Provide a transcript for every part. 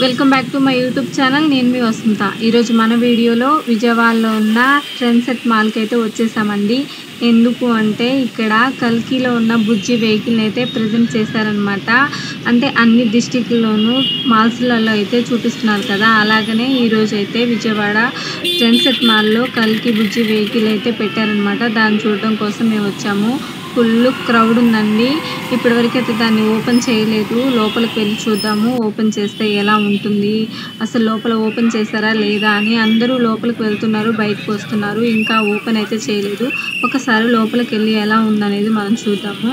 Welcome back to my YouTube channel. నేను మీ వసంత. ఈరోజు మన వీడియోలో విజయవాడలో ఉన్న ట్రెండ్సెట్ మాల్కి అయితే వచ్చేసామండి. ఎందుకు అంటే ఇక్కడ కల్కిలో ఉన్న బుజ్జి వెహికల్ని అయితే ప్రజెంట్ చేశారనమాట. అంటే అన్ని డిస్టిక్లోనూ మాల్స్లలో అయితే చూపిస్తున్నారు కదా, అలాగనే ఈరోజు అయితే విజయవాడ ట్రెండ్సెట్ మాల్లో కల్కి బుజ్జి వెహికల్ అయితే పెట్టారనమాట. దాన్ని చూడడం కోసం మేము వచ్చాము. ఫుల్ క్రౌడ్ ఉందండి. ఇప్పటివరకు అయితే దాన్ని ఓపెన్ చేయలేదు. లోపలికి వెళ్ళి చూద్దాము ఓపెన్ చేస్తే ఎలా ఉంటుంది, అసలు లోపల ఓపెన్ చేశారా లేదా అని. అందరూ లోపలికి వెళ్తున్నారు, బయటకు వస్తున్నారు. ఇంకా ఓపెన్ అయితే చేయలేదు. ఒకసారి లోపలికి వెళ్ళి ఎలా ఉందనేది మనం చూద్దాము.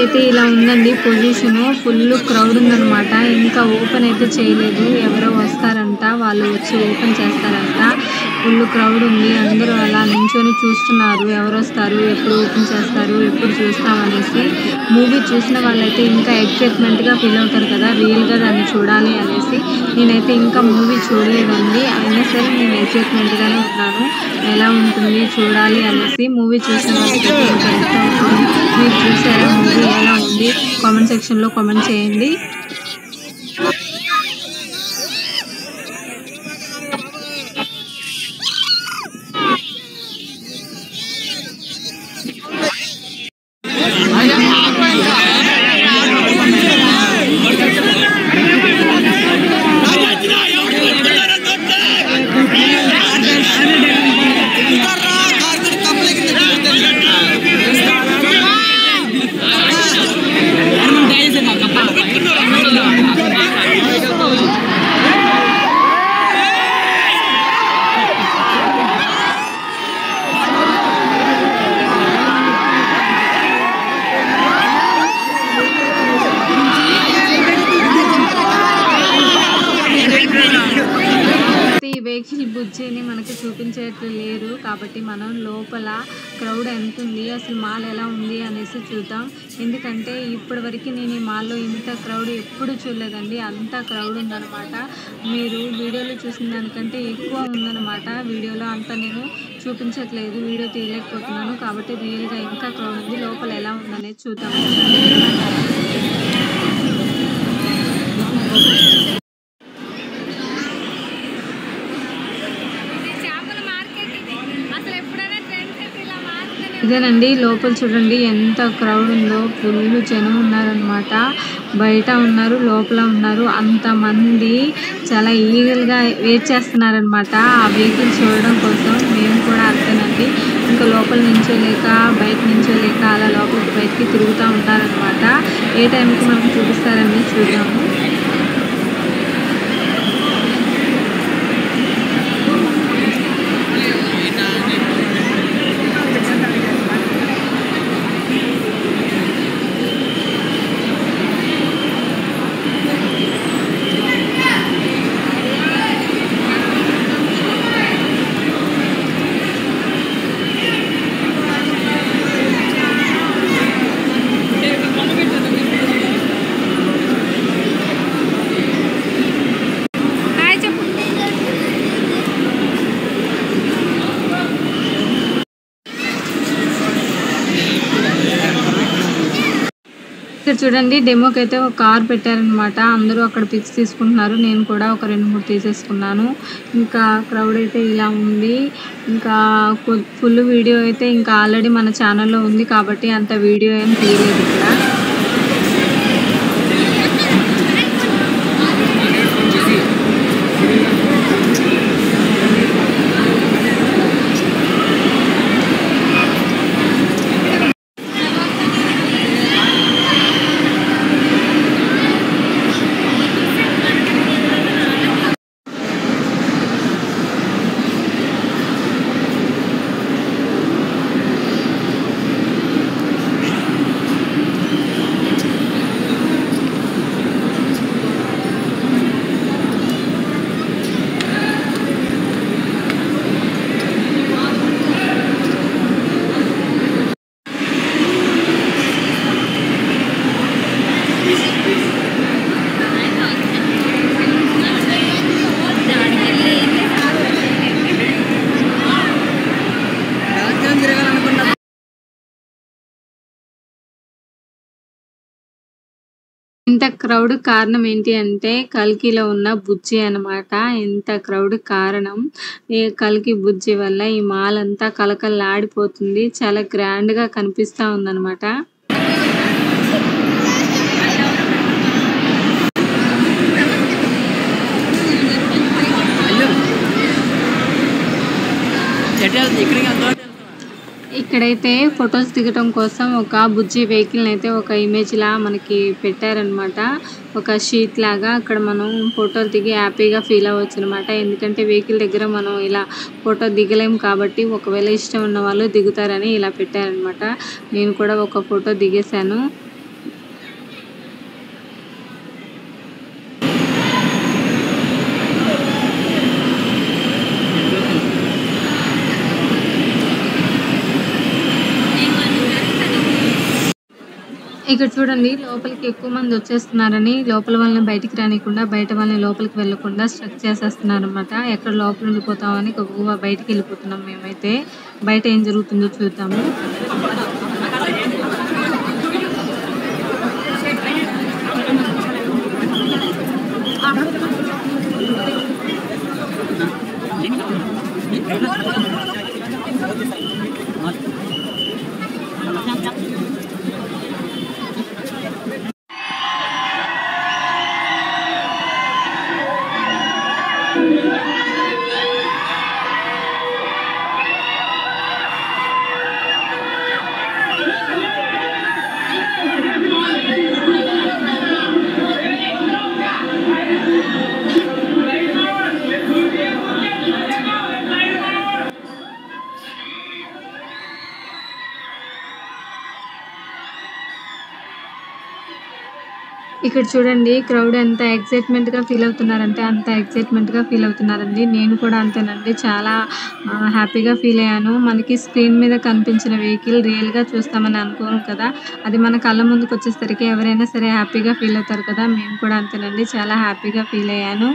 అయితే ఇలా ఉందండి పొజిషన్. ఫుల్ క్రౌడ్ ఉందన్నమాట. ఇంకా ఓపెన్ అయితే చేయలేదు. ఎవరో వస్తారంట, వాళ్ళు వచ్చి ఓపెన్ చేస్తారంట. ఫుల్ క్రౌడ్ ఉంది. అందరూ అలా నించొని చూస్తున్నారు, ఎవరు వస్తారు, ఎప్పుడు ఓపెన్ చేస్తారు, ఎప్పుడు చూస్తామనేసి. మూవీ చూసిన వాళ్ళైతే ఇంకా ఎక్సైట్మెంట్గా ఫీల్ అవుతారు కదా, రియల్గా దాన్ని చూడాలి అనేసి. నేనైతే ఇంకా మూవీ చూడలేదండి, అయినా సరే నేను ఎక్సైట్మెంట్గానే ఉన్నాను, ఎలా ఉంటుంది చూడాలి అనేసి. మూవీ చూసిన వాళ్ళకి మీరు చూసారా మూవీ ఎలా ఉంది, కామెంట్ సెక్షన్లో కామెంట్ చేయండి. వెహికల్ బుజ్జిని మనకి చూపించేట్లు లేరు కాబట్టి మనం లోపల క్రౌడ్ ఎంత ఉంది, అసలు మాల్ ఎలా ఉంది అనేసి చూద్దాం. ఎందుకంటే ఇప్పటివరకు నేను ఈ మాల్లో ఇంత క్రౌడ్ ఎప్పుడు చూడలేదండి. అంత క్రౌడ్ ఉందన్నమాట. మీరు వీడియోలో చూసిన దానికంటే ఎక్కువ ఉందన్నమాట. వీడియోలో అంతా నేను చూపించట్లేదు, వీడియో తీయలేకపోతున్నాను కాబట్టి రియల్గా ఇంకా క్రౌడ్ ఉంది. లోపల ఎలా ఉందనేది చూద్దాం. ఇదేనండి లోపల చూడండి ఎంత క్రౌడ్ ఉందో. ఫుల్ జనం ఉన్నారనమాట. బయట ఉన్నారు, లోపల ఉన్నారు. అంతమంది చాలా ఈగల్గా వెయిట్ చేస్తున్నారనమాట ఆ వెహికల్ చూడడం కోసం. మేము కూడా అంతేనండి. ఇంకా లోపల నించోలేక బయట నించోలేక అలా లోపలికి బయటికి తిరుగుతూ ఉంటారనమాట. ఏ టైంకి మనం చూపిస్తారని చూద్దాము. ఇక్కడ చూడండి డెమోకి అయితే ఒక కార్ పెట్టారనమాట. అందరూ అక్కడ పిక్స్ తీసుకుంటున్నారు. నేను కూడా ఒక 2-3 తీసేసుకున్నాను. ఇంకా క్రౌడ్ అయితే ఇలా ఉంది. ఇంకా ఫుల్ వీడియో అయితే ఇంకా ఆల్రెడీ మన ఛానల్లో ఉంది కాబట్టి అంత వీడియో ఏం తీయలేదు ఇక్కడ. ఇంత క్రౌడ్ కారణం ఏంటి అంటే కల్కిలో ఉన్న బుజ్జి అన్నమాట. ఇంత క్రౌడ్ కారణం ఈ కల్కి బుజ్జి వల్ల ఈ మాల్ అంతా కలకల్లాడిపోతుంది. చాలా గ్రాండ్ గా కనిపిస్తా ఉందన్నమాట. ఇక్కడైతే ఫొటోస్ దిగటం కోసం ఒక బుజ్జి వెహికల్ అయితే ఒక ఇమేజ్ లా మనకి పెట్టారనమాట. ఒక షీట్ లాగా అక్కడ మనం ఫోటోలు దిగి హ్యాపీగా ఫీల్ అవ్వచ్చు అనమాట. ఎందుకంటే వెహికల్ దగ్గర మనం ఇలా ఫోటో దిగలేం కాబట్టి ఒకవేళ ఇష్టం ఉన్న వాళ్ళు దిగుతారని ఇలా పెట్టారనమాట. నేను కూడా ఒక ఫోటో దిగేశాను. ఇక్కడ చూడండి లోపలికి ఎక్కువ మంది వచ్చేస్తున్నారని లోపల వాళ్ళని బయటికి రానికుండా బయట వాళ్ళని లోపలికి వెళ్ళకుండా స్ట్రక్ చేసేస్తున్నారు అనమాట. ఎక్కడ లోపల వెళ్ళిపోతామని బయటికి వెళ్ళిపోతున్నాం మేమైతే. బయట ఏం జరుగుతుందో చూద్దాము. ఇక్కడ చూడండి క్రౌడ్ ఎంత ఎక్సైట్మెంట్ గా ఫీల్ అవుతున్నారంటే అంత ఎక్సైట్మెంట్ గా ఫీల్ అవుతున్నారండి. నేను కూడా అంతేనండి. చాలా హ్యాపీగా ఫీల్ అయ్యాను. మనకి స్క్రీన్ మీద కనిపించిన వెహికల్ రియల్ గా చూస్తామని అనుకోను కదా. అది మన కళ్ళ ముందుకు వచ్చేసరికి ఎవరైనా సరే హ్యాపీగా ఫీల్ అవుతారు కదా. మేము కూడా అంతేనండి. చాలా హ్యాపీగా ఫీల్ అయ్యాను.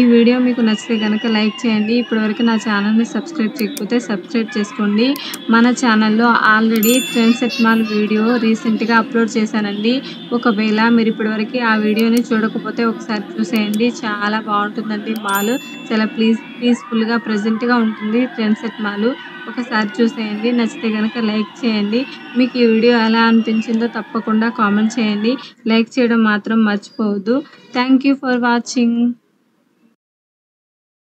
ఈ వీడియో మీకు నచ్చితే కనుక లైక్ చేయండి. ఇప్పటివరకు నా ఛానల్ని సబ్స్క్రైబ్ చేయకపోతే సబ్స్క్రైబ్ చేసుకోండి. మన ఛానల్లో already trend set mall video రీసెంట్గా అప్లోడ్ చేశానండి. ఒకవేళ మీరు ఇప్పటివరకు ఆ వీడియోని చూడకపోతే ఒకసారి చూసేయండి. చాలా బాగుంటుందండి మాల్. చాలా పీస్ఫుల్గా ప్రెజెంట్గా ఉంటుంది ట్రెండ్ సెట్ మాల్. ఒకసారి చూసేయండి. నచ్చితే కనుక లైక్ చేయండి. మీకు ఈ వీడియో ఎలా అనిపించిందో తప్పకుండా కామెంట్ చేయండి. లైక్ చేయడం మాత్రం మర్చిపోవద్దు. Thank you for watching.